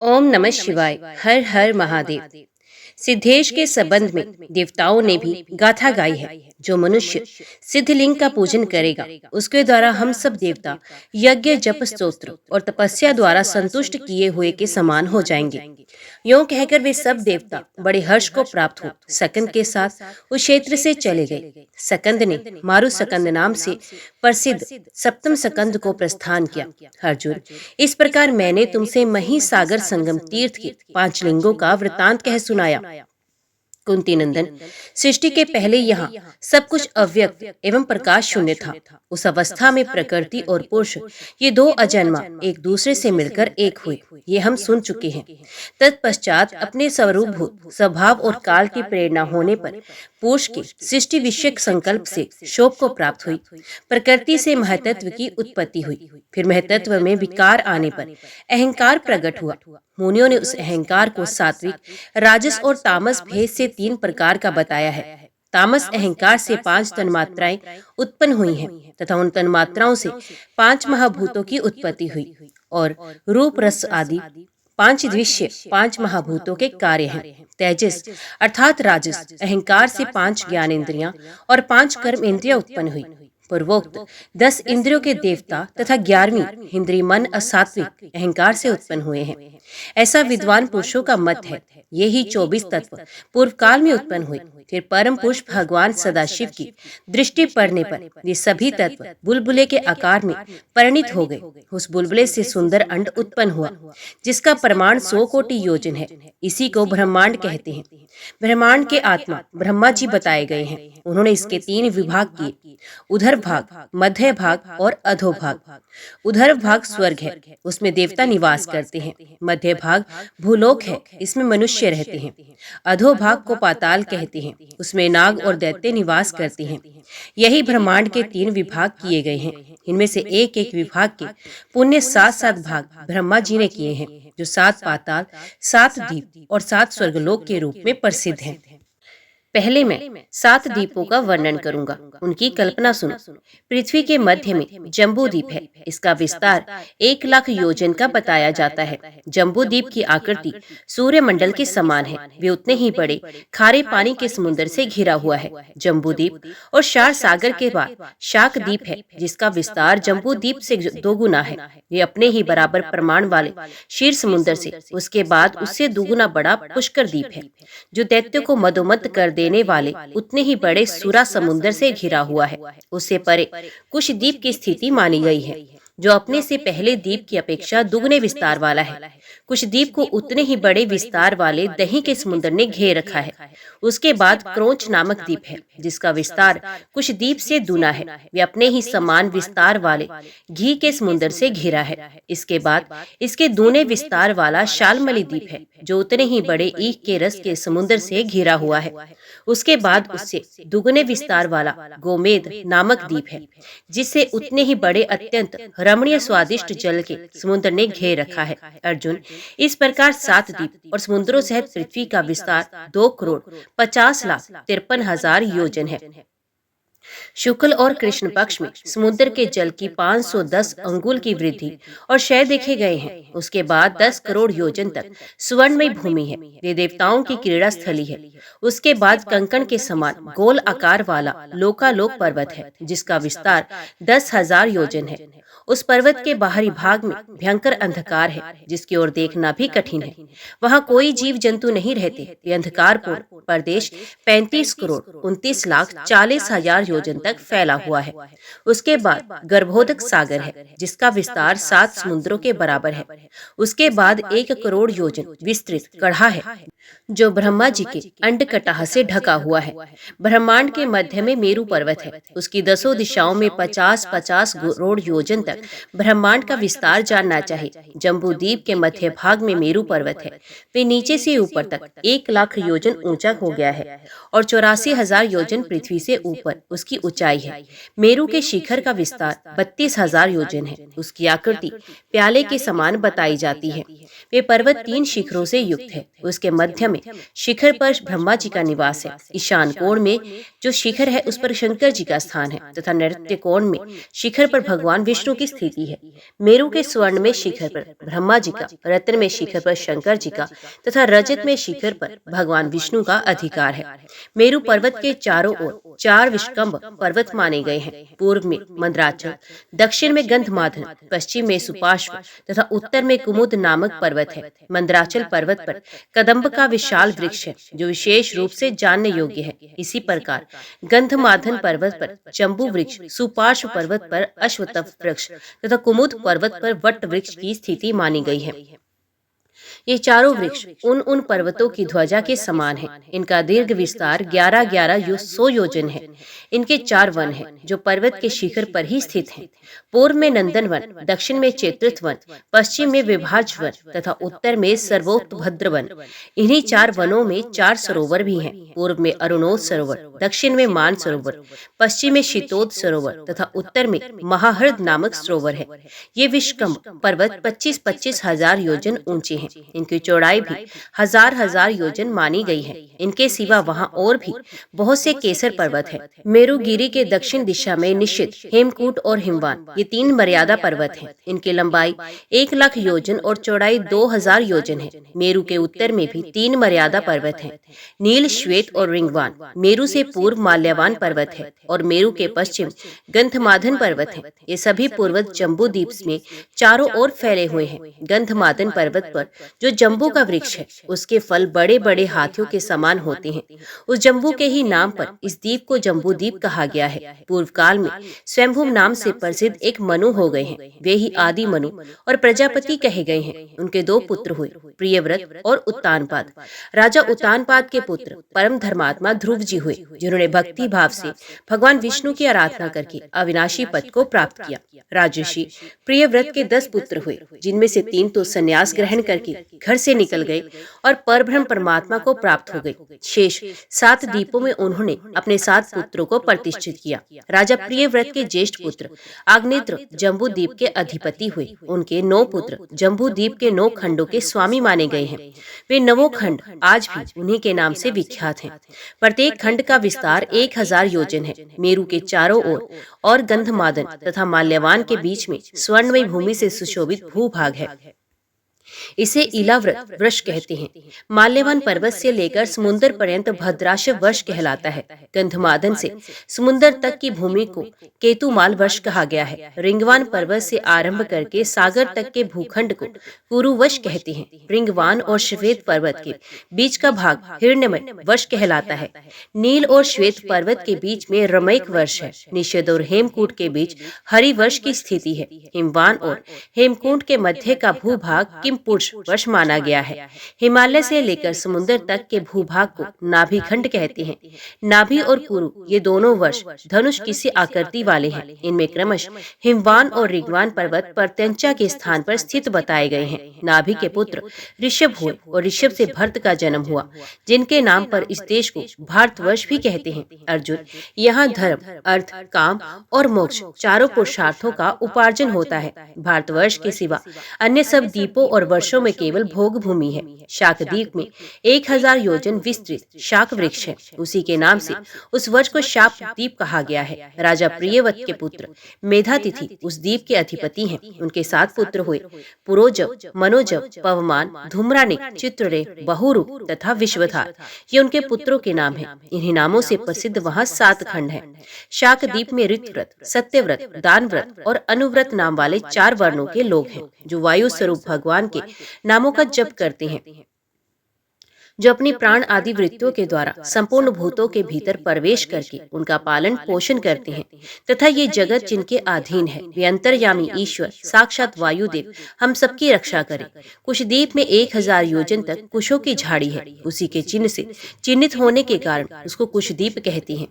ओम नमः शिवाय। हर हर महादेव। सिद्धेश के संबंध में देवताओं ने भी गाथा गाई है। जो मनुष्य सिद्धलिंग का पूजन करेगा उसके द्वारा हम सब देवता यज्ञ जप स्तोत्र और तपस्या द्वारा संतुष्ट किए हुए के समान हो जाएंगे। यूं कहकर वे सब देवता बड़े हर्ष को प्राप्त हो सकंद के साथ उस क्षेत्र से चले गए। सकंद ने मारु सकंद नाम से प्रसिद्ध सप्तम सकंद को प्रस्थान किया। अर्जुन, इस प्रकार मैंने तुमसे मही सागर संगम तीर्थ के 5 लिंगों का वृतांत कह सुनाया। कुंती नंदन, सृष्टि के पहले यहाँ सब कुछ अव्यक्त एवं प्रकाश शून्य था। उस अवस्था में प्रकृति और पुरुष ये 2 अजन्मा एक दूसरे से मिलकर एक हुए, ये हम सुन चुके हैं। तत्पश्चात अपने स्वरूपभूत स्वभाव और काल की प्रेरणा होने पर पुरुष के सृष्टि विषयक संकल्प से शोभ को प्राप्त हुई। प्रकृति से महतत्व की उत्पत्ति हुई। फिर महतत्व में विकार आने पर अहंकार प्रकट हुआ। मुनियों ने उस अहंकार को सात्विक, राजस और तामस भेद से 3 प्रकार का बताया है। तामस अहंकार से 5 तन्मात्राएं उत्पन्न हुई हैं तथा उन तन्मात्राओं से 5 महाभूतों की उत्पत्ति हुई और रूप रस आदि 5 दृश्य 5 महाभूतों के कार्य हैं। तेजस अर्थात राजस अहंकार से 5 ज्ञानेंद्रियां और 5 कर्म इंद्रियां उत्पन्न हुई। पूर्वोक्त 10 इंद्रियों के देवता तथा 11वीं इंद्रिय मन असात्विक अहंकार से उत्पन्न हुए हैं। ऐसा विद्वान पुरुषों का मत है। ये ही 24 तत्व पूर्व काल में उत्पन्न हुए। फिर परम पुरुष भगवान सदाशिव की दृष्टि पड़ने पर ये सभी तत्व बुलबुले के आकार में परिणित हो गए। उस बुलबुले से सुंदर अंड उत्पन्न हुआ जिसका परिमाण 100 कोटि योजन है। इसी को ब्रह्मांड कहते हैं। ब्रह्मांड के आत्मा ब्रह्मा जी बताए गए हैं। उन्होंने इसके 3 विभाग किए, उधर भाग, मध्य भाग और अधोभाग। उधर भाग स्वर्ग है, उसमें देवता निवास करते हैं। मध्य भाग भूलोक है, इसमें मनुष्य रहते हैं। अधोभाग को पाताल कहते हैं, उसमें नाग और दैत्य निवास करते हैं। यही ब्रह्मांड के 3 विभाग किए गए हैं। इनमें से एक एक विभाग के पुण्य 7-7 भाग ब्रह्मा जी ने किए हैं, जो 7 पाताल, 7 द्वीप और 7 स्वर्गलोक के रूप में प्रसिद्ध हैं। पहले मैं 7 द्वीपों का वर्णन करूंगा, उनकी कल्पना सुनो। पृथ्वी के मध्य में जम्बू द्वीप है। इसका विस्तार 1 लाख योजन का बताया जाता है। जम्बू द्वीप की आकृति सूर्य मंडल के समान है। वे उतने ही बड़े खारे पानी के समुद्र से घिरा हुआ है। जम्बू द्वीप और शार सागर के बाद शाक द्वीप है, जिसका विस्तार जम्बू द्वीप से 2 गुना है। ये अपने ही बराबर प्रमाण वाले क्षीर समुद्र से उसके बाद उससे 2 गुना बड़ा पुष्कर द्वीप है, जो दैत्यों को मदोमद कर देने वाले उतने ही बड़े सुरा समुद्र से घिरा हुआ है। उससे परे कुश द्वीप की स्थिति मानी गई है, जो अपने से पहले द्वीप की अपेक्षा दुगने विस्तार वाला है। कुश द्वीप को उतने ही बड़े विस्तार वाले दही के समुद्र ने घेर रखा है। उसके बाद क्रोंच नामक द्वीप है, जिसका विस्तार कुश द्वीप से दूना है। वे अपने ही समान विस्तार वाले घी के समुद्र से घिरा है। इसके बाद इसके दूने विस्तार वाला शालमली द्वीप है, जो उतने ही बड़े ईख के रस के समुद्र से घिरा हुआ है। उसके बाद उससे दुगने विस्तार वाला गोमेद नामक द्वीप है, जिससे उतने ही बड़े अत्यंत रमणीय स्वादिष्ट जल के समुद्र ने घेर रखा है। अर्जुन, इस प्रकार 7 द्वीप और समुद्रों सहित पृथ्वी का विस्तार 2,50,53,000 योजन है। शुक्ल और कृष्ण पक्ष में समुद्र के जल की 510 अंगुल की वृद्धि और क्षय देखे गए हैं। उसके बाद 10 करोड़ योजन तक सुवर्णमयी भूमि है। ये देवताओं की क्रीड़ा स्थली है। उसके बाद कंकण के समान गोल आकार वाला लोकालोक पर्वत है, जिसका विस्तार 10,000 योजन है। उस पर्वत के बाहरी भाग में भयंकर अंधकार है, जिसकी ओर देखना भी कठिन है। वहाँ कोई जीव जंतु नहीं रहते। ये अंधकारपूर्ण प्रदेश 35,29,40,000 योजन तक फैला हुआ है। उसके बाद गर्भोदक सागर है, जिसका विस्तार 7 समुद्रों के बराबर है। उसके बाद 1 करोड़ योजन विस्तृत कढ़ा है, जो ब्रह्मा जी के अंडकटाह से ढका हुआ है। ब्रह्मांड के मध्य में मेरु पर्वत है। उसकी 10 दिशाओं में 50-50 करोड़ योजन तक ब्रह्मांड का विस्तार जानना चाहिए। जम्बू द्वीप के मध्य भाग में मेरु पर्वत है। वे नीचे से ऊपर तक 1 लाख योजन ऊंचा हो गया है और 84,000 योजन पृथ्वी से ऊपर उसकी ऊंचाई है। मेरु के शिखर का विस्तार 32,000 योजन है। उसकी आकृति प्याले के समान बताई जाती है। वे पर्वत 3 शिखरों से युक्त है। उसके मध्य में शिखर पर ब्रह्मा जी का निवास है। ईशान कोण में जो शिखर है उस पर शंकर जी का स्थान है तथा नैऋत्य कोण में शिखर पर भगवान विष्णु की स्थिति है। मेरु के स्वर्ण में शिखर पर ब्रह्मा जी का, रत्न में शिखर पर शंकर जी का तथा रजत में शिखर पर भगवान विष्णु का अधिकार है। मेरु पर्वत के चारों ओर 4 विष्कंभ पर्वत माने गए हैं। पूर्व में मंदराचल, दक्षिण में गंधमादन, पश्चिम में सुपार्श्व तथा उत्तर में कुमुद नामक पर्वत है। मंदराचल पर्वत पर कदम्ब का विशाल वृक्ष है जो विशेष रूप से जानने योग्य है। इसी प्रकार गंधमादन पर्वत पर जम्बू वृक्ष, सुपार्श्व पर्वत पर अश्वत्थ वृक्ष तथा कुमुद पर्वत पर वट वृक्ष की स्थिति मानी गई है। ये चारों वृक्ष उन पर्वतों की ध्वजा के समान है। इनका दीर्घ विस्तार 11-11 योजन है। इनके 4 वन हैं जो पर्वत के शिखर पर ही स्थित हैं। पूर्व में नंदन वन, दक्षिण में चैत्रथ वन, पश्चिम में विभाज वन तथा उत्तर में सर्वोत्भद्र वन। इन्हीं 4 वनों में 4 सरोवर भी हैं। पूर्व में अरुणोद सरोवर, दक्षिण में मान सरोवर, पश्चिम में शीतोद सरोवर तथा उत्तर में महाहृद नामक सरोवर है। ये विष्कंभ पर्वत 25-25 हजार योजन ऊंचे हैं। इनकी चौड़ाई भी हजार योजन मानी गई है। इनके सिवा वहाँ और भी बहुत से केसर पर्वत है। मेरुगिरी के दक्षिण दिशा में निश्चित, हेमकूट और हिमवान, ये 3 मर्यादा पर्वत हैं। इनकी लंबाई 1 लाख योजन और चौड़ाई 2000 योजन है। मेरु के उत्तर में भी 3 मर्यादा पर्वत हैं, नील, श्वेत और रिंगवान। मेरु से पूर्व माल्यवान पर्वत है और मेरु के पश्चिम गंधमादन पर्वत है। ये सभी पूर्वज जम्बू द्वीप में चारों ओर फैले हुए हैं। गंधमादन पर्वत पर जो जम्बू का वृक्ष है, उसके फल बड़े बड़े हाथियों के समान होते हैं। उस जम्बू के ही नाम पर इस द्वीप को जम्बू द्वीप कहा गया है। पूर्व काल में स्वयंभू नाम से प्रसिद्ध एक मनु हो गए हैं। वे ही आदि मनु और प्रजापति कहे गए हैं। उनके 2 पुत्र हुए, प्रियव्रत और उत्तानपाद। राजा उत्तानपाद के पुत्र परम धर्मात्मा ध्रुव जी हुए, जिन्होंने भक्ति भाव से भगवान विष्णु की आराधना करके अविनाशी पद को प्राप्त किया। राजर्षि प्रियव्रत के 10 पुत्र हुए, जिनमें से 3 तो संन्यास ग्रहण करके घर से निकल गए और परब्रह्म परमात्मा को प्राप्त हो गए। शेष 7 द्वीपों में उन्होंने अपने 7 पुत्रों को प्रतिष्ठित किया। राजा प्रियव्रत के ज्येष्ठ पुत्र आग्नेत्र जम्बू द्वीप के अधिपति हुए। उनके 9 पुत्र जम्बू द्वीप के 9 खंडों के स्वामी माने गए हैं। वे 9 खंड आज भी उन्हीं के नाम से विख्यात हैं। प्रत्येक खंड का विस्तार 1000 योजन है। मेरु के चारों ओर और गंधमादन तथा माल्यवान के बीच में स्वर्णमयी भूमि से सुशोभित भूभाग है। इसे इलाव्रत वर्ष कहते हैं। माल्यवान पर्वत से लेकर समुद्र पर्यंत भद्राश वर्ष कहलाता है। गंधमादन से समुद्र तक की भूमि को केतुमाल वर्ष कहा गया है। रिंगवान पर्वत से आरंभ करके सागर तक के भूखंड को कुरुवश कहते हैं। रिंगवान और श्वेत पर्वत के बीच का भाग हिरण्यमय वर्ष कहलाता है। नील और श्वेत पर्वत के बीच में रमैक वर्ष है। निषद और हेमकूट के बीच हरिवर्ष की स्थिति है। हिमवान और हेमकूट के मध्य का भूभाग किमपुरुष वर्ष माना गया है। हिमालय से लेकर समुद्र तक के भूभाग को नाभि खंड कहते हैं। नाभि और कुरु ये दोनों वर्ष धनुष की सी आकृति वाले हैं। इनमें क्रमश हिमवान और रिगवान पर्वत प्रत्यंचा के स्थान पर स्थित बताए गए हैं। नाभि के पुत्र ऋषभ हुए और ऋषभ से भरत का जन्म हुआ, जिनके नाम पर इस देश को भारतवर्ष भी कहते हैं। अर्जुन, यहाँ धर्म, अर्थ, काम और मोक्ष चारों पुरुषार्थों का उपार्जन होता है। भारतवर्ष के सिवा अन्य सब द्वीपों और वर्षों में केवल भोग भूमि है। शाक द्वीप में 1000 योजन विस्तृत शाक वृक्ष है। उसी के नाम से उस वर्ष को शाप द्वीप कहा गया है। राजा प्रियवत के पुत्र मेधातिथि उस द्वीप के अधिपति हैं। उनके 7 पुत्र हुए, पुरोजव, मनोजव, पवमान, धूम्रानिक, चित्ररे, बहुरु तथा विश्वधार। ये उनके पुत्रों के नाम हैं। इन्हीं नामों से प्रसिद्ध वहाँ 7 खंड हैं। शाक द्वीप में ऋतव्रत, सत्यव्रत, दानव्रत और अनुव्रत नाम वाले 4 वर्णों के लोग हैं, जो वायु स्वरूप भगवान के नामों का जप करते हैं, जो अपनी प्राण आदि वृत्तियों के द्वारा संपूर्ण भूतों के भीतर प्रवेश करके उनका पालन पोषण करते हैं तथा ये जगत जिनके अधीन है, वे अंतर्यामी ईश्वर साक्षात वायुदेव हम सबकी रक्षा करें। कुशद्वीप में 1000 योजन तक कुशों की झाड़ी है। उसी के चिन्ह से चिन्हित होने के कारण उसको कुशद्वीप कहते हैं।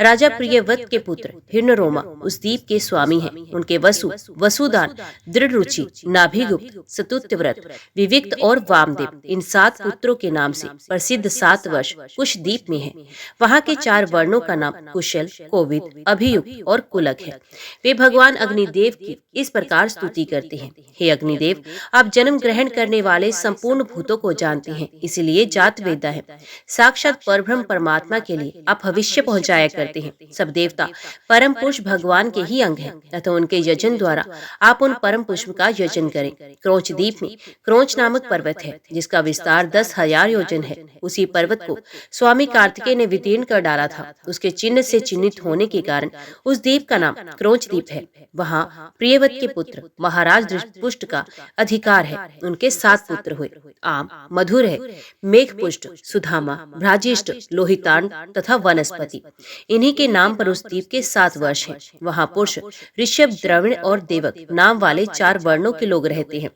राजा प्रियव्रत के पुत्र हिरण्यरोमा उस द्वीप के स्वामी हैं। उनके वसु, वसुदान, दृढ़रुचि, नाभिगुप्त, सतुत्यव्रत, विविक्त और वामदेव इन 7 पुत्रों के नाम से से प्रसिद्ध 7 वर्ष कुशद्वीप में है। वहाँ के 4 वर्णों का नाम कुशल, कोविद, अभियुक्त और कुलक है। वे भगवान अग्निदेव की इस प्रकार स्तुति करते हैं, हे अग्निदेव, आप जन्म ग्रहण करने वाले संपूर्ण भूतों को जानते हैं, इसलिए जात वेदा है। साक्षात परब्रह्म परमात्मा के लिए आप भविष्य पहुंचाया करते हैं। सब देवता परम पुरुष भगवान के ही अंग हैं तथा उनके यजन द्वारा आप उन परम पुरुष का यजन करें। क्रोच द्वीप में क्रोच नामक पर्वत है जिसका विस्तार 10,000 योजन है। उसी पर्वत को स्वामी कार्तिकेय ने विदीर्ण कर डाला था। उसके चिन्ह से चिन्हित होने के कारण उस द्वीप का नाम क्रोच द्वीप है। वहाँ प्रियवत के पुत्र महाराज दृष्टपुष्ट का अधिकार है। उनके 7 पुत्र हुए, आम, मधुर है, मेघपुष्ट, सुधामा, भ्राजिष्ठ, लोहितांड तथा वनस्पति। इन्हीं के नाम पर उस द्वीप के 7 वर्ष हैं। वहाँ पुरुष, ऋषभ, द्रविण और देवक नाम वाले 4 वर्णों के लोग रहते हैं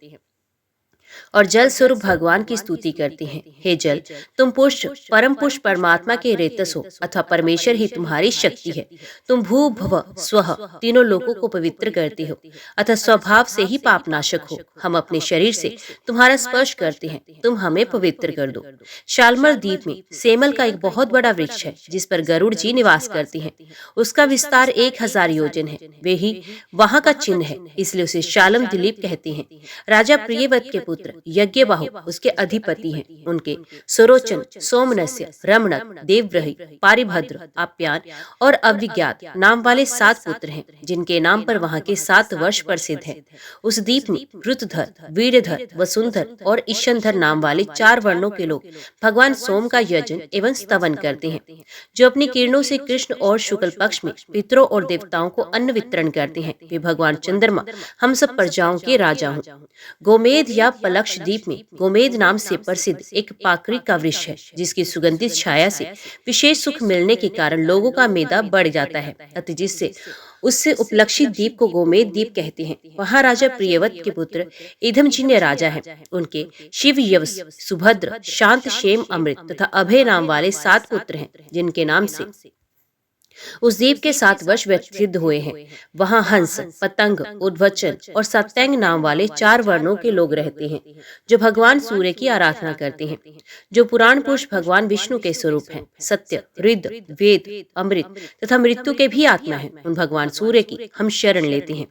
और जल स्वरूप भगवान की स्तुति करते हैं। हे जल, तुम पुष्ट परम पुरुष परमात्मा के रेतस हो अथवा परमेश्वर ही तुम्हारी शक्ति है। तुम भू भव स्वः तीनों लोगों को पवित्र करते हो अतः स्वभाव से ही पापनाशक हो। हम अपने शरीर से तुम्हारा स्पर्श करते हैं, तुम हमें पवित्र कर दो। शालमर द्वीप में सेमल का एक बहुत बड़ा वृक्ष है जिस पर गरुड़ जी निवास करते हैं। उसका विस्तार 1000 योजन है। वे ही वहाँ का चिन्ह है, इसलिए उसे शालम दिलीप कहते हैं। राजा प्रियवत के पुत्र यज्ञबाहु उसके अधिपति हैं। उनके सुरोचन, सोमनस्य, रमणक, देवव्रही, पारिभद्र, आप्यान और अभिज्ञात नाम वाले 7 पुत्र हैं जिनके नाम पर वहाँ के 7 वर्ष प्रसिद्ध है। उस द्वीप में ऋतुधर, वीरधर, वसुंधर और ईशनधर नाम वाले 4 वर्णों के लोग भगवान सोम का यजन एवं स्तवन करते हैं, जो अपनी किरणों से कृष्ण और शुक्ल पक्ष में पितरों और देवताओं को अन्न वितरण करते हैं। वे भगवान चंद्रमा हम सब प्रजाओं के राजा हों। गोमेद या लक्षद्वीप में गोमेद नाम से प्रसिद्ध एक पाकरी का वृक्ष है जिसकी सुगंधित छाया से विशेष सुख मिलने के कारण लोगों का मेदा बढ़ जाता है, अतः जिससे उससे उपलक्षित द्वीप को गोमेद द्वीप कहते हैं। वहाँ राजा प्रियवत के पुत्र इधमजिन्य राजा हैं। उनके शिव, यवस, सुभद्र, शांत, क्षेम, अमृत तथा अभय नाम वाले 7 पुत्र हैं जिनके नाम से उस द्वीप के 7 वर्ष व्यतीत हुए हैं। वहाँ हंस, पतंग, उद्वचन और सत्यंग नाम वाले 4 वर्णों के लोग रहते हैं जो भगवान सूर्य की आराधना करते हैं, जो पुराण पुरुष भगवान विष्णु के स्वरूप हैं। सत्य, हृद, वेद, अमृत तथा मृत्यु के भी आत्मा है। उन भगवान सूर्य की हम शरण लेते हैं।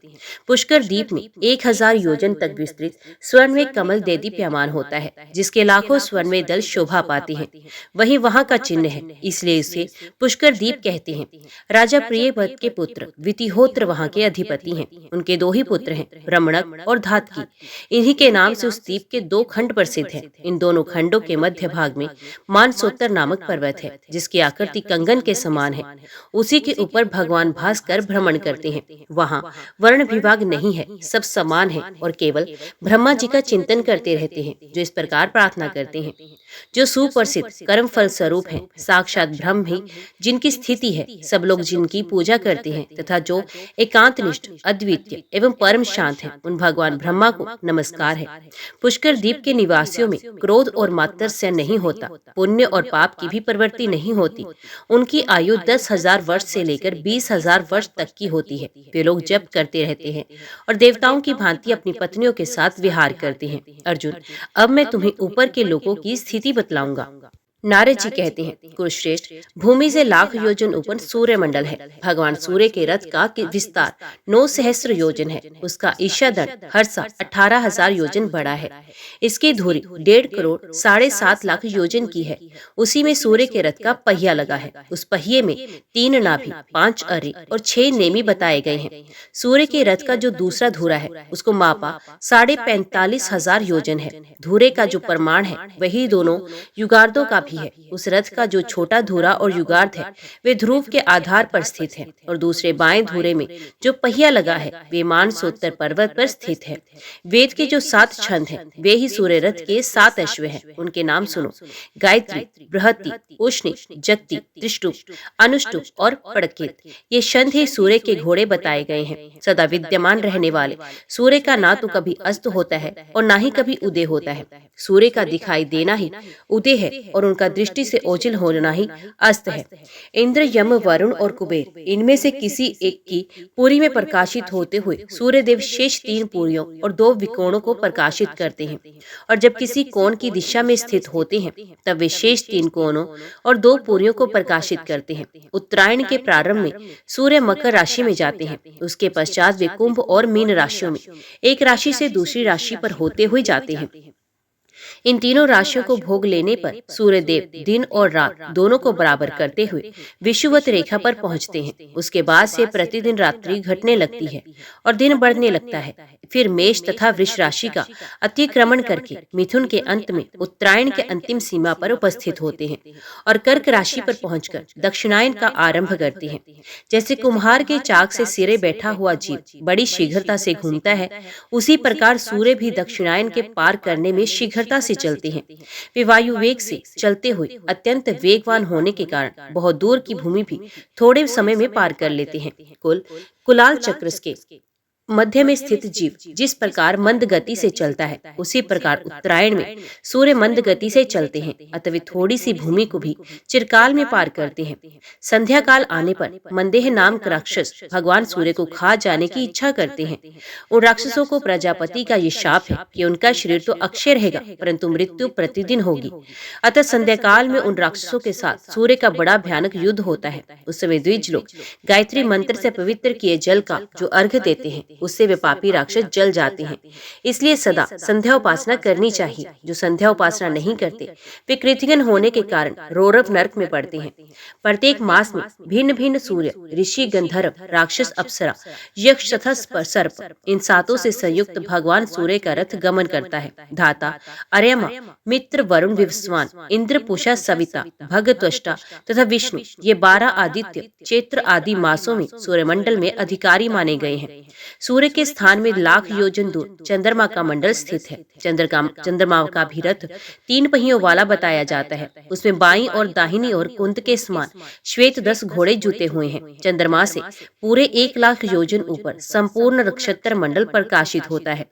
पुष्कर द्वीप में 1000 योजन तक विस्तृत स्वर्ण में कमल देदीप्यमान होता है जिसके लाखों स्वर्ण में दल शोभा पाते हैं। वही वहाँ का चिन्ह है, इसलिए इसे पुष्कर द्वीप कहते हैं। राजा प्रियव्रत के पुत्र वितिहोत्र वहाँ के अधिपति हैं। उनके 2 ही पुत्र हैं, रमणक और धातकी। इन्हीं के नाम से उस द्वीप के 2 खंड प्रसिद्ध हैं। इन दोनों खंडों के मध्य भाग में मानसोत्तर नामक पर्वत है जिसकी आकृति कंगन के समान है। उसी के ऊपर भगवान भास्कर भ्रमण करते हैं। वहाँ वर्ण विभाग नहीं है, सब समान है और केवल ब्रह्मा जी का चिंतन करते रहते हैं, जो इस प्रकार प्रार्थना करते हैं, जो सुप्रसिद्ध कर्म फल स्वरूप है, साक्षात ब्रह्म ही जिनकी स्थिति है, सब लोग जिनकी पूजा करते हैं तथा जो एकांतनिष्ठ, अद्वितीय एवं परम शांत हैं, उन भगवान ब्रह्मा को नमस्कार है। पुष्कर द्वीप के निवासियों में क्रोध और मात्सर्य नहीं होता, पुण्य और पाप की भी प्रवृत्ति नहीं होती। उनकी आयु 10,000 वर्ष से लेकर 20,000 वर्ष तक की होती है। वे लोग जप करते रहते हैं और देवताओं की भांति अपनी पत्नियों के साथ विहार करते हैं। अर्जुन, अब मैं तुम्हें ऊपर के लोगों की स्थिति बतलाऊंगा। नारद जी कहते हैं, कुरुश्रेष्ठ, भूमि से लाख योजन ऊपर सूर्य मंडल है। भगवान सूर्य के रथ का विस्तार 9 सहस्त्र योजन है। उसका ईशादंड हर्षा 18,000 योजन बड़ा है। इसकी धुरी 1.5 करोड़ 7.5 लाख योजन की है। उसी में सूर्य के रथ का पहिया लगा है। उस पहिए में 3 नाभि, 5 अरे और 6 नेमी बताए गए हैं। सूर्य के रथ का जो दूसरा धुरा है उसको मापा 45,500 योजन है। धुरे का जो प्रमाण है वही दोनों युगार्धों का भी है। उस रथ का जो छोटा धुरा और युगार्ध है वे ध्रुव के आधार पर स्थित है और दूसरे बाएं धुरे में जो पहिया लगा है वे मानसोत्तर पर्वत पर स्थित है। वेद के जो 7 छंद हैं वे ही सूर्य रथ के 7 अश्व हैं। उनके नाम सुनो, गायत्री, बृहति, उष्णी, जगति, त्रिष्टुप, अनुष्टुप और पड़कित। ये छंद ही सूर्य के घोड़े बताए गए हैं। सदा विद्यमान रहने वाले सूर्य का ना तो कभी अस्त होता है और ना ही कभी उदय होता है। सूर्य का दिखाई देना ही उदय है और उनका दृष्टि से ओझल होना ही अस्त है। इंद्र, यम, वरुण और कुबेर, इनमें से किसी एक की पुरी में प्रकाशित होते हुए सूर्यदेव शेष 3 पुरियों और 2 विकोणों को प्रकाशित करते हैं, और जब किसी कोण की दिशा में स्थित होते हैं तब वे शेष 3 कोणों और 2 पुरियों को प्रकाशित करते हैं। उत्तरायण के प्रारंभ में सूर्य मकर राशि में जाते हैं, उसके पश्चात वे कुंभ और मीन राशियों में एक राशि से दूसरी राशि पर होते हुए जाते हैं। इन तीनों राशियों को भोग लेने पर सूर्यदेव दिन और रात दोनों को बराबर करते हुए विषुवत रेखा पर पहुंचते हैं। उसके बाद से प्रतिदिन रात्रि घटने लगती है और दिन बढ़ने लगता है। फिर मेष तथा वृष राशि का अतिक्रमण करके मिथुन के अंत में उत्तरायण के अंतिम सीमा पर उपस्थित होते हैं और कर्क राशि पर पहुंचकर दक्षिणायन का आरंभ करते हैं। जैसे कुम्हार के चाक से सिरे बैठा हुआ जीव बड़ी शीघ्रता से घूमता है, उसी प्रकार सूर्य भी दक्षिणायन के पार करने में शीघ्रता से चलते हैं। वे वायु वेग से चलते हुए अत्यंत वेगवान होने के कारण बहुत दूर की भूमि भी थोड़े समय में पार कर लेते हैं। कुलाल चक्र के मध्य में स्थित जीव जिस प्रकार मंद गति से चलता है, उसी प्रकार उत्तरायण में सूर्य मंद गति से चलते हैं, अतः वे थोड़ी सी भूमि को भी चिरकाल में पार करते हैं। संध्या काल आने पर मंदेह नाम के राक्षस भगवान सूर्य को खा जाने की इच्छा करते हैं। उन राक्षसों को प्रजापति का ये शाप है कि उनका शरीर तो अक्षय रहेगा, परंतु मृत्यु प्रतिदिन होगी। अतः संध्या काल में उन राक्षसों के साथ सूर्य का बड़ा भयानक युद्ध होता है। उस समय द्विज लोग गायत्री मंत्र से पवित्र किए जल का जो अर्घ्य देते हैं, उससे वे पापी राक्षस जल जाते हैं। इसलिए सदा संध्या उपासना करनी चाहिए। जो संध्या उपासना नहीं करते वे कृतघ्न होने के कारण रौरव नरक में पड़ते हैं। प्रत्येक मास में भिन्न भिन्न सूर्य, ऋषि, गंधर्व, राक्षस, अप्सरा, यक्ष तथा सर्प, इन सातों से संयुक्त भगवान सूर्य का रथ गमन करता है। धाता, अर्यमा, मित्र, वरुण, विवस्वान, इंद्र, पूषा, सविता, भगत्वष्टा तथा विष्णु, ये 12 आदित्य चैत्र आदि मासों में सूर्यमंडल में अधिकारी माने गए हैं। सूर्य के स्थान में लाख योजन दूर चंद्रमा का मंडल स्थित है। चंद्रमा का भी रथ 3 पहियों वाला बताया जाता है। उसमें बाईं और दाहिनी ओर कुंद के समान श्वेत 10 घोड़े जुते हुए हैं। चंद्रमा से पूरे 1 लाख योजन ऊपर संपूर्ण नक्षत्र मंडल प्रकाशित होता है।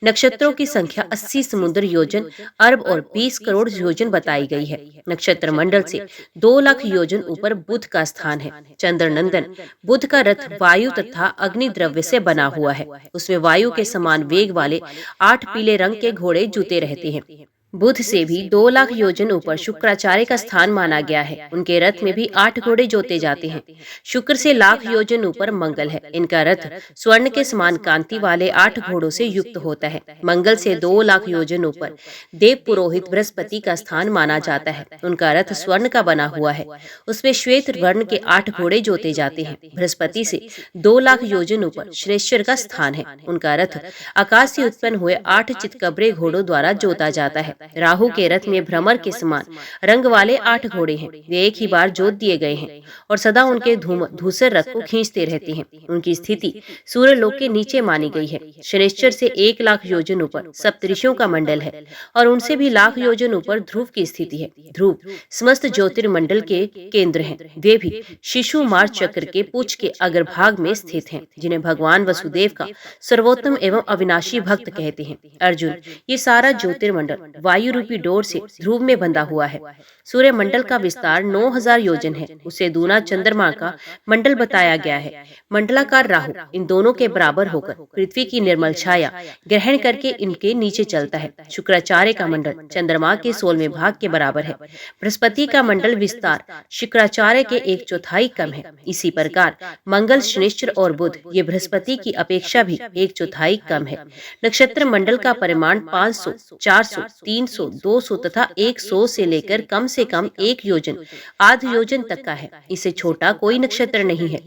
नक्षत्रों की संख्या 80 समुद्र योजन, अरब और 20 करोड़ योजन बताई गई है। नक्षत्र मंडल से 2 लाख योजन ऊपर बुध का स्थान है। चंद्र नंदन बुध का रथ वायु तथा अग्नि द्रव्य से बना हुआ है। उसमें वायु के समान वेग वाले 8 पीले रंग के घोड़े जुते रहते हैं। बुध से भी 2 लाख योजन ऊपर शुक्राचार्य का स्थान माना गया है। उनके रथ में भी 8 घोड़े जोते जाते हैं। शुक्र से लाख योजन ऊपर मंगल है। इनका रथ स्वर्ण के समान कांति वाले 8 घोड़ों से युक्त होता है। मंगल से 2 लाख योजन ऊपर देव पुरोहित बृहस्पति का स्थान माना जाता है। उनका रथ स्वर्ण का बना हुआ है। उसमें श्वेत वर्ण के 8 घोड़े जोते जाते हैं। बृहस्पति से 2 लाख योजन ऊपर श्रेष्ठर का स्थान है। उनका रथ आकाश से उत्पन्न हुए 8 चितकबरे घोड़ों द्वारा जोता जाता है। राहु के रथ में भ्रमर के समान रंग वाले 8 घोड़े हैं। वे एक ही बार जोत दिए गए हैं और सदा उनके धूसर रथ को खींचते रहते हैं। उनकी स्थिति सूर्य लोक के नीचे मानी गई है। शनिश्चर से 1 लाख योजन ऊपर सप्तऋषियों का मंडल है और उनसे भी लाख योजन ऊपर ध्रुव की स्थिति है। ध्रुव समस्त ज्योतिर्मंडल के केंद्र हैं। वे भी शिशु मार्ग चक्र के पुच्छ के अग्रभाग में स्थित हैं, जिन्हें भगवान वसुदेव का सर्वोत्तम एवं अविनाशी भक्त कहते हैं। अर्जुन, ये सारा ज्योतिर्मंडल वायु रूपी डोर से ध्रुव में बंधा हुआ है। सूर्य मंडल का विस्तार 9000 योजन है। उसे दूना चंद्रमा का मंडल बताया गया है। मंडलाकार राहु इन दोनों के बराबर होकर पृथ्वी की निर्मल छाया ग्रहण करके इनके नीचे चलता है। शुक्राचार्य का मंडल चंद्रमा के 16वें भाग के बराबर है। बृहस्पति का मंडल विस्तार शुक्राचार्य के 1/4 कम है। इसी प्रकार मंगल, शनिश्चर और बुध ये बृहस्पति की अपेक्षा भी 1/4 कम है। नक्षत्र मंडल का परिमाण 500, 400, 300, 200 तथा 100 से लेकर कम से कम 1 योजन, आध योजन तक का है। इससे छोटा कोई नक्षत्र नहीं है।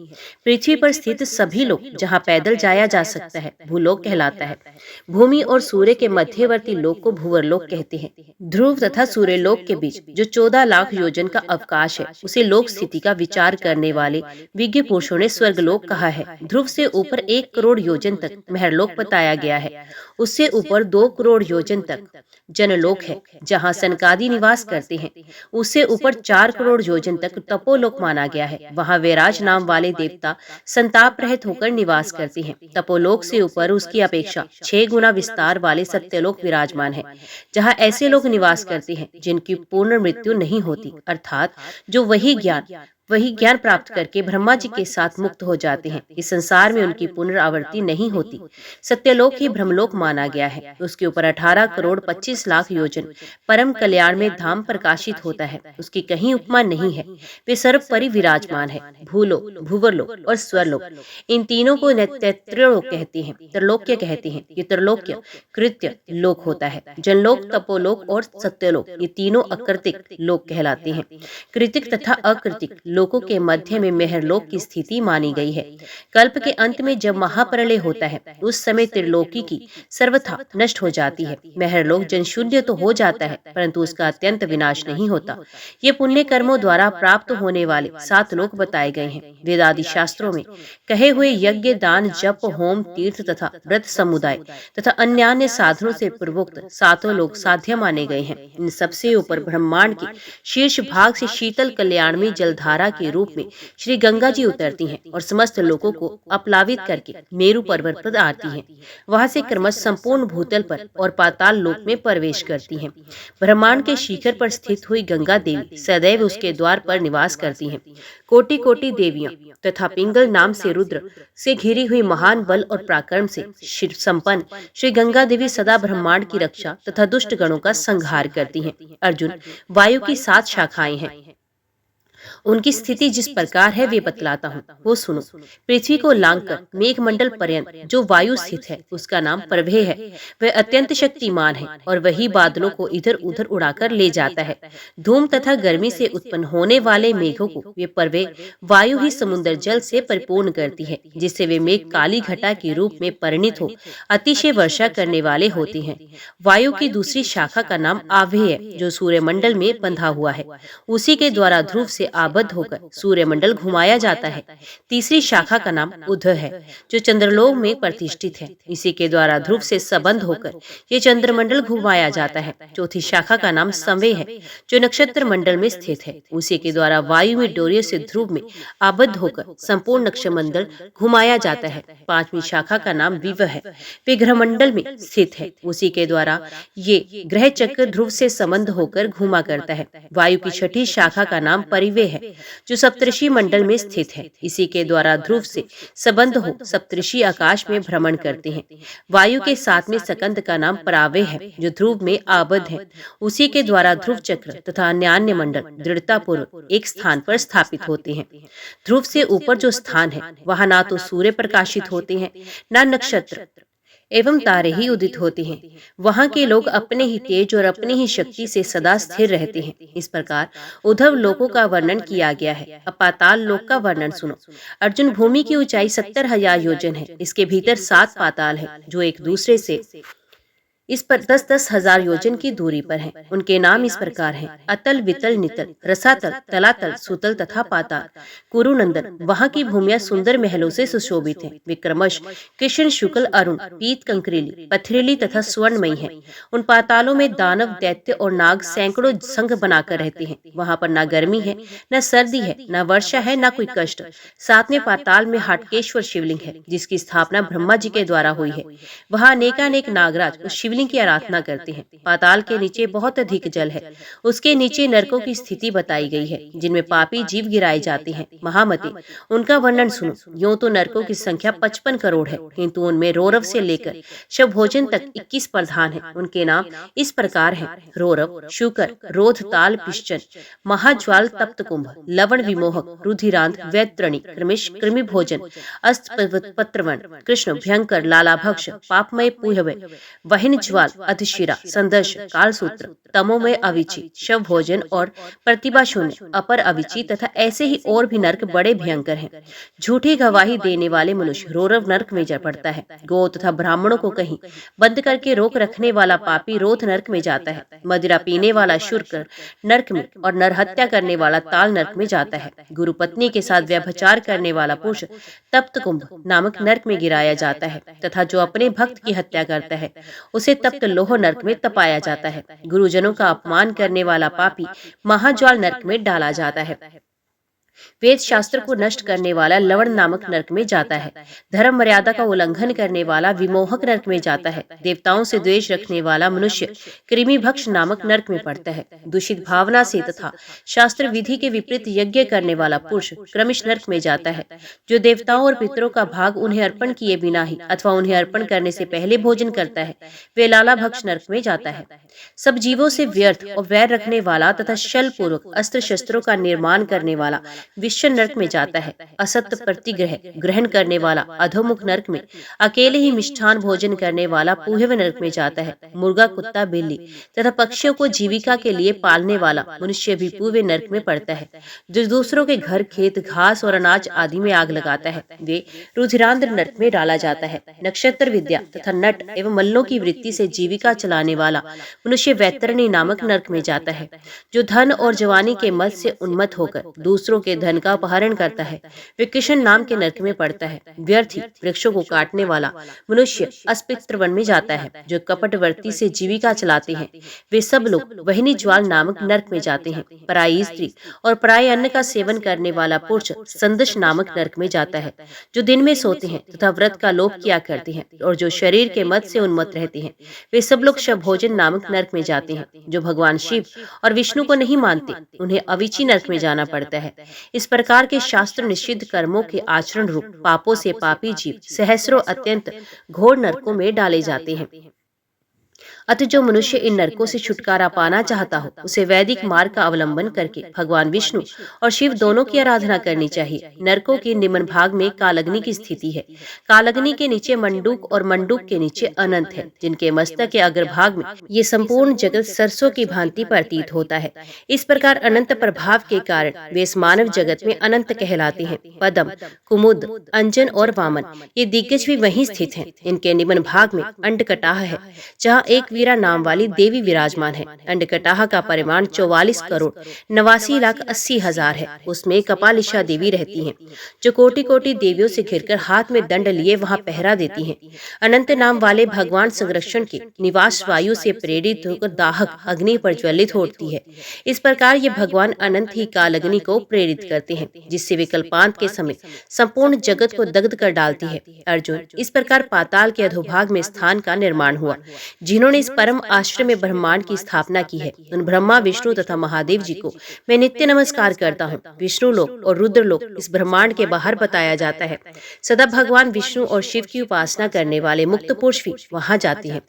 पृथ्वी पर स्थित सभी लोग जहाँ पैदल जाया जा सकता है भूलोक कहलाता है। भूमि और सूर्य के मध्यवर्ती लोक को भूवरलोक कहते हैं। ध्रुव तथा सूर्य लोक के बीच जो 14 लाख योजन का अवकाश है, उसे लोक स्थिति का विचार करने वाले विज्ञ पुरुषों ने स्वर्गलोक कहा है। ध्रुव से ऊपर 1 करोड़ योजन तक महरलोक बताया गया है। उससे ऊपर 2 करोड़ योजन तक जनलोक है जहाँ सनकादि निवास करते हैं। उससे ऊपर 4 करोड़ योजन तक तपोलोक माना गया है। वहाँ वैराज नाम वाले देवता संताप रहित होकर निवास करते हैं। तपोलोक से ऊपर उसकी अपेक्षा 6 गुना विस्तार वाले सत्यलोक विराजमान है, जहाँ ऐसे लोग निवास करते हैं जिनकी पूर्ण मृत्यु नहीं होती, अर्थात जो वही ज्ञान प्राप्त करके ब्रह्मा जी के साथ मुक्त हो जाते हैं। इस संसार में उनकी पुनरावृत्ति नहीं होती। सत्यलोक ही ब्रह्मलोक माना गया है। उसके ऊपर 18 करोड़ 25 लाख योजन परम कल्याण में धाम प्रकाशित होता है। उसकी कहीं उपमा नहीं है। वे सर्वपरि विराजमान है। भूलोक, भूवरलोक और स्वरलोक, इन तीनों को त्रैलोक कहते हैं, त्रैलोक्य कहते हैं। ये त्रैलोक्य कृत्य लोक होता है। जनलोक, तपोलोक और सत्यलोक, ये तीनों अकृतिक लोक कहलाते हैं। कृतिक तथा अकृतिक लोकों के मध्य में मेहरलोक की स्थिति मानी गई है। कल्प के अंत में जब महाप्रलय होता है, उस समय त्रिलोकी की सर्वथा नष्ट हो जाती है। मेहरलोक जनशून्य तो हो जाता है, परंतु उसका अत्यंत विनाश नहीं होता। ये पुण्य कर्मों द्वारा प्राप्त होने वाले 7 लोक बताए गए हैं। वेदादि शास्त्रों में कहे हुए यज्ञ, दान, जप, होम, तीर्थ तथा व्रत समुदाय तथा अन्य साधनों से पूर्वोक्त 7 लोक साध्य माने गए हैं। इन सबसे ऊपर ब्रह्मांड के शीर्ष भाग से शीतल कल्याण में जलधारा के रूप में श्री गंगा जी उतरती हैं और समस्त लोगों को अपलावित करके मेरु पर्वत पर आती हैं। वहां से क्रमश संपूर्ण भूतल पर और पाताल लोक में प्रवेश करती हैं। ब्रह्मांड के शिखर पर स्थित हुई गंगा देवी सदैव उसके द्वार पर निवास करती हैं। कोटि कोटि देवियां तथा पिंगल नाम से रुद्र से घिरी हुई महान बल और पराक्रम से संपन्न श्री गंगा देवी सदा ब्रह्मांड की रक्षा तथा दुष्ट गणों का संहार करती हैं। अर्जुन, वायु की 7 शाखाएं हैं। उनकी स्थिति जिस प्रकार है वे बतलाता हूँ, वो सुनो। पृथ्वी को लांघकर मेघमंडल पर्यंत जो वायु स्थित है, उसका नाम प्रभे है। वह अत्यंत शक्तिमान है और वही बादलों को इधर उधर उड़ाकर ले जाता है। धूम तथा गर्मी से उत्पन्न होने वाले मेघों को वे प्रभे वायु ही समुद्र जल से परिपूर्ण करती है, जिससे वे मेघ काली घटा के रूप में परिणित हो अतिशय वर्षा करने वाले होते हैं। वायु की दूसरी शाखा का नाम आभे है, जो सूर्यमंडल में बंधा हुआ है। उसी के द्वारा ध्रुव से आबद्ध होकर सूर्यमंडल घुमाया जाता है। तीसरी शाखा का नाम उध है, जो चंद्रलोक में प्रतिष्ठित है। इसी के द्वारा ध्रुव से संबंध होकर ये चंद्रमंडल घुमाया जाता है। चौथी शाखा का नाम संवे है, जो नक्षत्र मंडल में स्थित है। उसी के द्वारा वायु में डोरियों से ध्रुव में आबद्ध होकर संपूर्ण नक्षत्रमंडल घुमाया जाता है। पांचवी शाखा का नाम विव है, वे ग्रहमंडल में स्थित है। उसी के द्वारा ये ग्रह चक्र ध्रुव से संबंध होकर घुमा करता है। वायु की छठी शाखा का नाम परिवे है, जो सप्तऋषि मंडल में स्थित है। इसी के द्वारा ध्रुव से संबंध हो सप्तऋषि आकाश में भ्रमण करते हैं। वायु के 7वें सकंद का नाम परावे है, जो ध्रुव में आबद्ध है। उसी के द्वारा ध्रुव चक्र तथा अन्य मंडल दृढ़ता पूर्वक एक स्थान पर स्थापित होते हैं। ध्रुव से ऊपर जो स्थान है, वहां ना तो सूर्य प्रकाशित होते हैं, ना नक्षत्र एवं तारे ही उदित होते हैं। वहां के लोग अपने ही तेज और अपनी ही शक्ति से सदा स्थिर रहते हैं। इस प्रकार उद्धव लोकों का वर्णन किया गया है। अब पाताल लोक का वर्णन सुनो। अर्जुन, भूमि की ऊंचाई 70,000 योजन है। इसके भीतर 7 पाताल है, जो एक दूसरे से इस पर 10-10 हजार योजन की दूरी पर हैं। उनके नाम इस प्रकार हैं: अतल, वितल, नितल, रसातल, तलातल, सुतल तथा पाताल। कुरुनंदन, वहाँ की भूमियां सुंदर महलों से सुशोभित हैं। वे क्रमश कृष्ण, शुक्ल, अरुण, पीत, कंकरीली, पथरीली तथा स्वर्णमयी हैं। उन पातालों में दानव, दैत्य और नाग सैकड़ों संघ बनाकर रहते हैं। वहाँ पर न गर्मी है, न सर्दी है, न वर्षा है, न कोई कष्ट। 7वें पाताल में हाटकेश्वर शिवलिंग है, जिसकी स्थापना ब्रह्मा जी के द्वारा हुई है। वहाँ अनेकानेक नागराज उस शिवलिंग की आराधना करते हैं। पाताल के नीचे बहुत अधिक जल है। उसके नीचे नरकों की स्थिति बताई गई है, जिनमें पापी जीव गिराए जाते हैं। महामते, उनका वर्णन सुनो। यूं तो नरकों की संख्या 55 करोड़ है, किंतु उनमें रौरव से लेकर शवभोजन तक 21 प्रधान हैं। उनके नाम इस प्रकार हैं: रौरव, शुकर, रोध, ताल, पिश्चन, महाज्वाल, तप्त कुंभ, लवण विमोहक, रुधिरांत, वैतरणी, कृमिश, कृमि भोजन, अस्त पत्रवण, कृष्ण, भयंकर, लालाभक्ष, पापमय, पूहवय, वहिन ज्वाल, अधिशिरा, संदर्श, कालसूत्र, तमोमय अविची, शव भोजन और प्रतिभा शून्य, अपर अविची तथा ऐसे ही और भी नरक बड़े भयंकर हैं। झूठी गवाही देने वाले मनुष्य रोरव नरक में जा पड़ता है। गौ तथा ब्राह्मणों को कहीं बंद करके रोक रखने वाला पापी रोथ नरक में जाता है। मदिरा पीने वाला शुर्क नरक में और नरहत्या करने वाला ताल नरक में जाता है। गुरु पत्नी के साथ व्यभिचार करने वाला पुरुष तप्त कुंभ नामक नरक में गिराया जाता है तथा जो अपने भक्त की हत्या करता है उसे तप्त लोह नरक में तपाया जाता है। गुरुजनों का अपमान करने वाला पापी महाज्वाल नरक में डाला जाता है। वेद शास्त्र को नष्ट करने वाला लवण नामक नरक में जाता है। धर्म मर्यादा का उल्लंघन करने वाला विमोहक नरक में जाता है। देवताओं से द्वेष रखने वाला मनुष्य कृमि भक्ष नामक नरक में पड़ता है। दूषित भावना से तथा शास्त्र विधि के विपरीत यज्ञ करने वाला पुरुष क्रमिश नरक में जाता है। जो देवताओं और पितरों का भाग उन्हें अर्पण किए बिना ही अथवा उन्हें अर्पण करने से पहले भोजन करता है वे लाला भक्ष नरक में जाता है। सब जीवों से व्यर्थ और वैर रखने वाला तथा छल पूर्वक अस्त्र शस्त्रों का निर्माण करने वाला विश्व नरक में जाता है। असत्य प्रतिग्रह ग्रहण करने वाला अधोमुख नरक में, अकेले ही मिष्ठान भोजन करने वाला पूहव नरक में जाता है। मुर्गा, कुत्ता, बिल्ली तथा पक्षियों को जीविका के लिए पालने वाला मनुष्य भी पूर्व नरक में पड़ता है। जो दूसरों के घर, खेत, घास और अनाज आदि में आग लगाता है वे रुधिरांध्र नरक में डाला जाता है। नक्षत्र विद्या तथा नट एवं मल्लों की वृत्ति से जीविका चलाने वाला मनुष्य वैतरणी नामक नरक में जाता है। जो धन और जवानी के मद से उन्मत्त होकर दूसरों के धन का अपहरण करता है वे किशन नाम के नरक में पड़ता है। व्यर्थी वृक्षों को काटने वाला मनुष्य अस्पित्र वन में जाता है। जो कपटवर्ती से जीविका चलाते हैं वे सब लोग वहिनी ज्वाल नामक नरक में जाते हैं। पराई स्त्री और पराये अन्न का सेवन करने वाला पुरुष संदश नामक नरक में जाता है। जो दिन में सोते हैं तथा व्रत का लोप किया करते हैं और जो शरीर के मद से उन्मत्त रहते हैं वे सब लोग शवभोजन नामक नरक में जाते हैं। जो भगवान शिव और विष्णु को नहीं मानते उन्हें अविची नरक में जाना पड़ता है। इस प्रकार के शास्त्र निषिद्ध कर्मों के आचरण रूप पापों से पापी जीव सहस्रों अत्यंत घोर नरकों में डाले जाते हैं। अतः जो मनुष्य इन नरकों से छुटकारा पाना चाहता हो उसे वैदिक मार्ग का अवलंबन करके भगवान विष्णु और शिव दोनों की आराधना करनी चाहिए। नरकों के निम्न भाग में कालग्नि की स्थिति है। कालग्नि के नीचे मंडूक और मंडूक के नीचे अनंत है, जिनके मस्तक के अग्रभाग में ये संपूर्ण जगत सरसों की भांति प्रतीत होता है। इस प्रकार अनंत प्रभाव के कारण वे इस मानव जगत में अनंत कहलाते हैं। पद्म, कुमुद, अंजन और वामन ये दिग्गज भी वहीं स्थित हैं। इनके निम्न भाग में अंडकटाह है जहाँ एक वीरा नाम वाली देवी विराजमान है। अंडकटाह का परिमाण 44 करोड़ 89 लाख 80 हजार है। उसमें कपालिशा देवी रहती हैं, जो कोटि कोटि देवियों से घिरकर हाथ में दंड लिए वहां पहरा देती हैं। अनंत नाम वाले भगवान संरक्षण के निवास वायु से प्रेरित होकर दाहक अग्नि पर ज्वलित होती है। इस प्रकार ये भगवान अनंत ही काल अग्नि को प्रेरित करते हैं, जिससे वे कल्पांत के समय संपूर्ण जगत को दग्ध कर डालती है। अर्जुन, इस प्रकार पाताल के अधोभाग में स्थान का निर्माण हुआ। जिन्होंने इस परम आश्रम में ब्रह्मांड की स्थापना की है उन ब्रह्मा, विष्णु तथा महादेव जी को मैं नित्य नमस्कार करता हूँ। विष्णु लोक और रुद्र लोक इस ब्रह्मांड के बाहर बताया जाता है। सदा भगवान विष्णु और शिव की उपासना करने वाले मुक्त पुरुष भी वहाँ जाते हैं।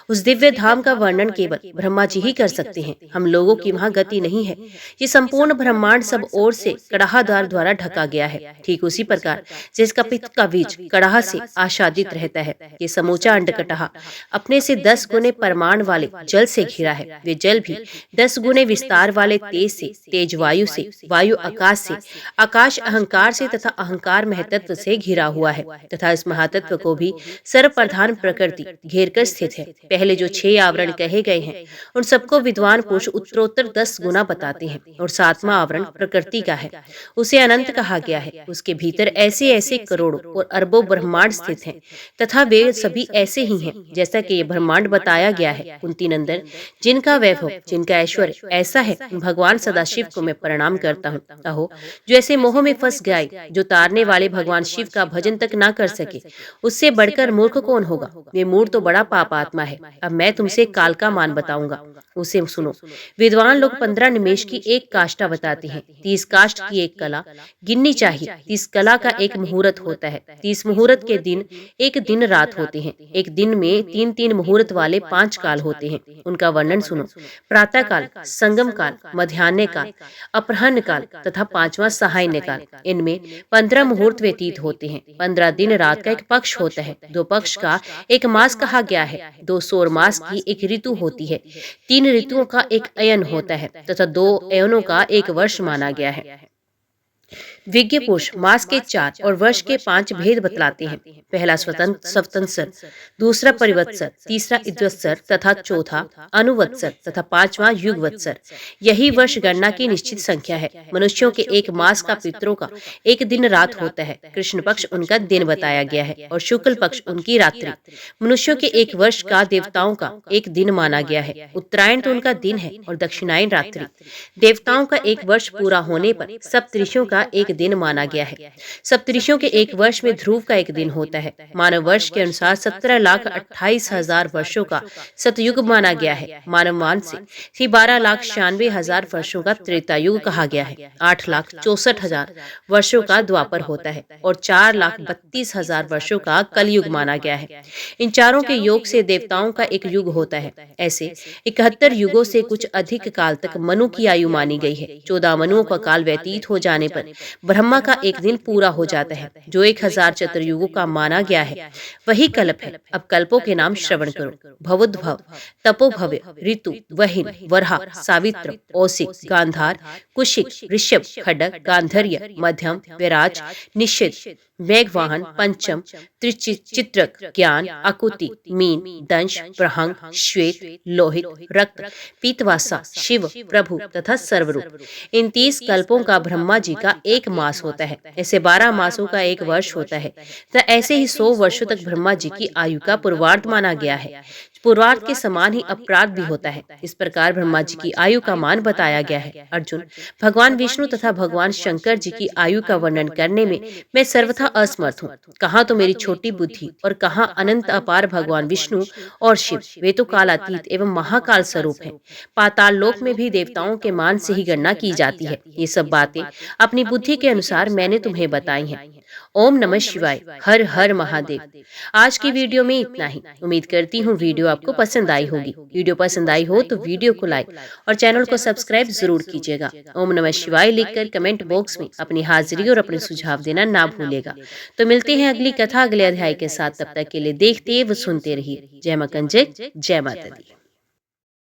उस दिव्य धाम का वर्णन केवल ब्रह्मा जी ही कर सकते हैं। हम लोगों की वहाँ गति नहीं है। ये संपूर्ण ब्रह्मांड सब ओर से कड़ाहदार द्वारा ढका गया है। ठीक उसी प्रकार जिसका पित्त का बीज कड़ाह से आच्छादित रहता है, ये समूचा अंडकटाह अपने से 10 गुने परमाण वाले जल से घिरा है। वे जल भी 10 गुने विस्तार वाले तेज से, तेज वायु से, वायु आकाश से, आकाश अहंकार से तथा अहंकार महतत्व से घिरा हुआ है तथा इस महातत्व को भी सर्व प्रधान प्रकृति घेर कर स्थित है। पहले जो 6 आवरण कहे गए हैं उन सबको विद्वान पुरुष उत्तरोत्तर 10 गुना बताते हैं और 7वां आवरण प्रकृति का है, उसे अनंत कहा गया है। उसके भीतर ऐसे ऐसे करोड़ों और अरबों ब्रह्मांड स्थित हैं तथा वे सभी ऐसे ही हैं जैसा कि ये ब्रह्मांड बताया गया है। कुंती नंदन, जिनका वैभव, जिनका ऐश्वर्य ऐसा है, भगवान सदाशिव को मैं प्रणाम करता हूँ। अहो, जो ऐसे मोह में फंस गए, जो तारने वाले भगवान शिव का भजन तक ना कर सके, उससे बढ़कर मूर्ख कौन होगा? वे मूर्ख तो बड़ा पापात्मा है। अब मैं तुमसे काल का मान बताऊंगा, उसे सुनो। विद्वान लोग 15 निमेष की एक काष्ठा बताते हैं। 30 काष्ठ की एक कला गिननी चाहिए। 30 कला का एक मुहूर्त होता है। 30 मुहूर्त के दिन एक दिन रात होते हैं। एक दिन में 3-3 मुहूर्त वाले 5 5 काल होते हैं, उनका वर्णन सुनो। प्रातः काल, संगम काल, मध्याह्न काल, अपराह्न काल तथा 5वां साहाय्य काल। इनमें 15 मुहूर्त व्यतीत होते हैं। 15 दिन रात का एक पक्ष होता है। 2 पक्ष का एक मास कहा गया है। 2 सौर मास की एक ऋतु होती है। 3 ऋतुओं का एक अयन होता है तथा 2 अयनों का एक वर्ष माना गया है। विज्ञ पुरुष मास के 4 और वर्ष के 5 भेद बतलाते हैं। पहला सवत्सर, दूसरा परिवत्सर, तीसरा इद्वत्सर तथा चौथा अनुवत्सर तथा 5वां युगवत्सर। यही वर्ष गणना की निश्चित संख्या है। मनुष्यों के एक मास का पितरों का एक दिन रात होता है। कृष्ण पक्ष उनका दिन बताया गया है और शुक्ल पक्ष उनकी रात्रि। मनुष्यों के एक वर्ष का देवताओं का एक दिन माना गया है। उत्तरायण तो उनका दिन है और दक्षिणायन रात्रि। देवताओं का एक वर्ष पूरा होने पर सप्तऋषियों का एक दिन माना गया है। सप्तऋषियों के एक वर्ष में ध्रुव का एक दिन होता है। मानव वर्ष के अनुसार 17,28,000 वर्षों का सतयुग माना गया है। मानव मान से 12,96,000 वर्षों का त्रेता युग कहा गया है। 8,64,000 वर्षों का द्वापर होता है और 4,32,000 वर्षों का कलयुग माना गया है। इन चारों के योग से देवताओं का एक युग होता है। ऐसे 71 युगों से कुछ अधिक काल तक मनु की आयु मानी गई है। 14 मनुओं का काल व्यतीत हो जाने पर ब्रह्मा का एक दिन पूरा हो जाता है, जो 1000 चतुर्युगों का माना गया है। वही कल्प है। अब कल्पों के नाम श्रवण करो। भवोद्भव, तपोभव्य, ऋतु, वहिन, वरहा, सावित्र, औसिक, गांधार, कुशिक, ऋषभ, खडक, गांधर्य, मध्यम, विराज, निषिद्ध, मेघवाहन, पंचम, त्रिचित्रक, ज्ञान, आकुति, मीन, दंश, प्रहंग, श्वेत, लोहित, रक्त, पीतवासा, शिव, प्रभु तथा सर्वरूप। इन 30 कल्पों का ब्रह्मा जी का एक मास होता है। ऐसे 12 मासों का एक वर्ष होता है। तो ऐसे ही 100 वर्षों तक ब्रह्मा जी की आयु का पूर्वार्ध माना गया है। पूर्वार्ध के समान ही अपराध भी होता है। इस प्रकार ब्रह्मा जी की आयु का मान बताया गया है। अर्जुन, भगवान विष्णु तथा भगवान शंकर जी की आयु का वर्णन करने में मैं सर्वथा असमर्थ हूँ। कहाँ तो मेरी छोटी बुद्धि और कहाँ अनंत अपार भगवान विष्णु और शिव। वे तो कालातीत एवं महाकाल स्वरूप है। पाताल लोक में भी देवताओं के मान से ही गणना की जाती है। ये सब बातें अपनी बुद्धि के अनुसार मैंने तुम्हें बताई हैं। ओम नमः शिवाय। हर हर महादेव। आज की वीडियो में इतना ही। उम्मीद करती हूँ वीडियो आपको पसंद आई होगी। वीडियो पसंद आई हो तो वीडियो को लाइक और चैनल को सब्सक्राइब जरूर कीजिएगा। ओम नमः शिवाय लिखकर कमेंट बॉक्स में अपनी हाजिरी और अपने सुझाव देना ना भूलेगा। तो मिलते हैं अगली कथा अगले अध्याय के साथ। तब तक के लिए देखते व सुनते रहिए। जय मां कंजक, जय माता दी।